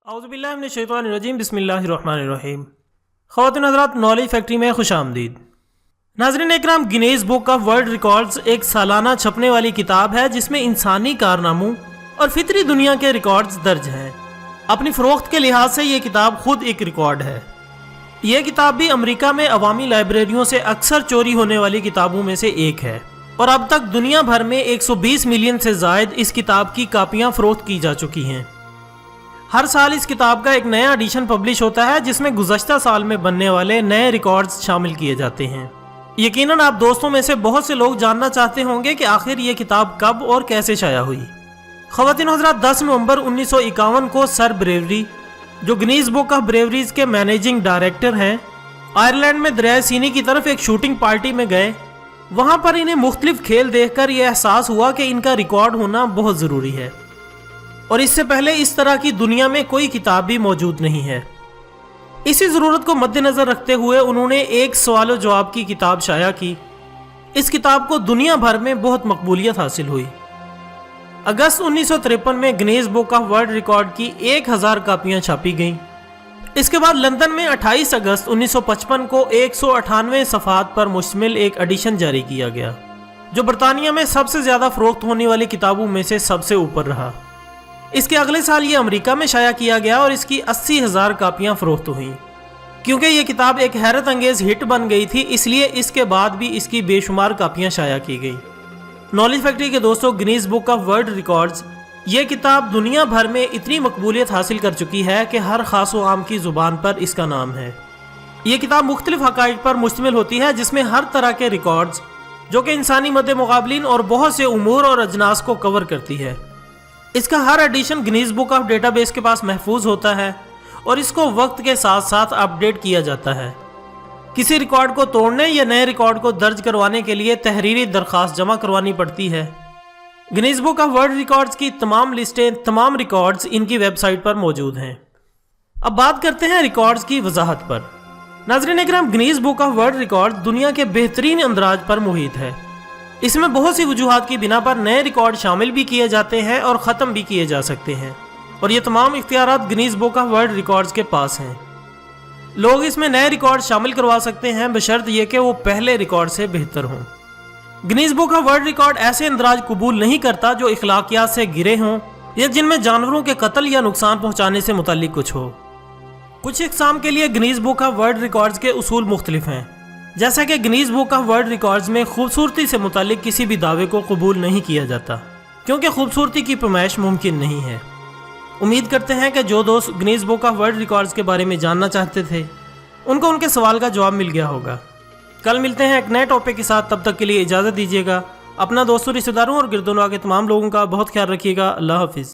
औज़ुबिल्लाहि मिनश्शैतानिर्रजीम बिस्मिल्लाहिर्रहमानिर्रहीम। ख़वातीन हज़रात, knowledge factory में खुश आमदीद। नाज़रीन इकराम, Guinness book of world records एक सालाना छपने वाली किताब है जिसमें इंसानी कारनामों और फितरी दुनिया के रिकॉर्ड्स दर्ज हैं। अपनी फ़रोख्त के लिहाज से ये किताब खुद एक रिकॉर्ड है। यह किताब भी अमेरिका में अवामी लाइब्रेरियों से अक्सर चोरी होने वाली किताबों में से एक है और अब तक दुनिया भर में 120 मिलियन से ज़ायद इस किताब की कापियाँ फ़रोख्त की जा चुकी हैं। हर साल इस किताब का एक नया एडिशन पब्लिश होता है जिसमें गुज़श्ता साल में बनने वाले नए रिकॉर्ड्स शामिल किए जाते हैं। यकीनन आप दोस्तों में से बहुत से लोग जानना चाहते होंगे कि आखिर ये किताब कब और कैसे शाया हुई। ख़वातीन हज़रात, 10 नवंबर 1951 को सर ब्रेवरी, जो गिनीज़ बुक ऑफ ब्रेवरीज के मैनेजिंग डायरेक्टर हैं, आयरलैंड में दरियाए सीनी की तरफ एक शूटिंग पार्टी में गए। वहाँ पर इन्हें मुख्तलिफ खेल देखकर यह एहसास हुआ कि इनका रिकॉर्ड होना बहुत ज़रूरी है और इससे पहले इस तरह की दुनिया में कोई किताब भी मौजूद नहीं है। इसी ज़रूरत को मद्देनज़र रखते हुए उन्होंने एक सवाल और जवाब की किताब शाया की। इस किताब को दुनिया भर में बहुत मकबूलियत हासिल हुई। अगस्त 1953 में Guinness book of world record की 1000 कापियाँ छापी गईं। इसके बाद लंदन में 28 अगस्त 1955 को 198 सफ़हात पर मुश्तमिल एक एडिशन जारी किया गया, जो बरतानिया में सबसे ज़्यादा फ़रोख्त होने वाली किताबों में से सबसे ऊपर रहा। इसके अगले साल ये अमेरिका में शाया किया गया और इसकी 80,000 कापियाँ फ़रोख्त हुईं। क्योंकि ये किताब एक हैरत अंगेज़ हिट बन गई थी, इसलिए इसके बाद भी इसकी बेशुमार कापियाँ शाया की गई। नॉलेज फैक्ट्री के दोस्तों, Guinness book of world records ये किताब दुनिया भर में इतनी मकबूलियत हासिल कर चुकी है कि हर ख़ास व आम की ज़ुबान पर इसका नाम है। ये किताब मुख्तलिफ हक़ाइक़ पर मुश्तमिल होती है जिसमें हर तरह के रिकॉर्ड्स, जो कि इंसानी मद्दे मुक़ाबलिन और बहुत से उमूर और अजनास को कवर करती है। इसका हर edition Guinness book of database के पास महफूज होता है और इसको वक्त के साथ साथ अपडेट किया जाता है। किसी रिकॉर्ड को तोड़ने या नए रिकॉर्ड को दर्ज करवाने के लिए तहरीरी दरख्वास्त जमा करवानी पड़ती है। Guinness book of world records की तमाम लिस्टें, तमाम रिकॉर्ड्स इनकी वेबसाइट पर मौजूद हैं। अब बात करते हैं रिकॉर्ड्स की वजाहत पर। नाज़रीन इकराम, Guinness book of world record दुनिया के बेहतरीन अंदराज पर मुहित है। इसमें बहुत सी वजूहात की बिना पर नए रिकॉर्ड शामिल भी किए जाते हैं और ख़त्म भी किए जा सकते हैं और ये तमाम इख्तियारात Guinness book of world records के पास हैं। लोग इसमें नए रिकॉर्ड शामिल करवा सकते हैं बशर्त ये कि वो पहले रिकॉर्ड से बेहतर हों। Guinness book of world record ऐसे अंदराज कबूल नहीं करता जो इखलाकियात से गिरे हों या जिनमें जानवरों के कत्ल या नुकसान पहुँचाने से मुतल्लिक कुछ हो। कुछ इक़साम के लिए Guinness book of world records के उसूल मुख्तलिफ हैं, जैसा कि Guinness book of world records में खूबसूरती से मुतालिक किसी भी दावे को कबूल नहीं किया जाता, क्योंकि खूबसूरती की पैमाइश मुमकिन नहीं है। उम्मीद करते हैं कि जो दोस्त Guinness book of world records के बारे में जानना चाहते थे उनको उनके सवाल का जवाब मिल गया होगा। कल मिलते हैं एक नए टॉपिक के साथ, तब तक के लिए इजाज़त दीजिएगा। अपना दोस्तों, रिश्तेदारों और गिरदोनवा के तमाम लोगों का बहुत ख्याल रखिएगा। अल्लाह हाफिज़।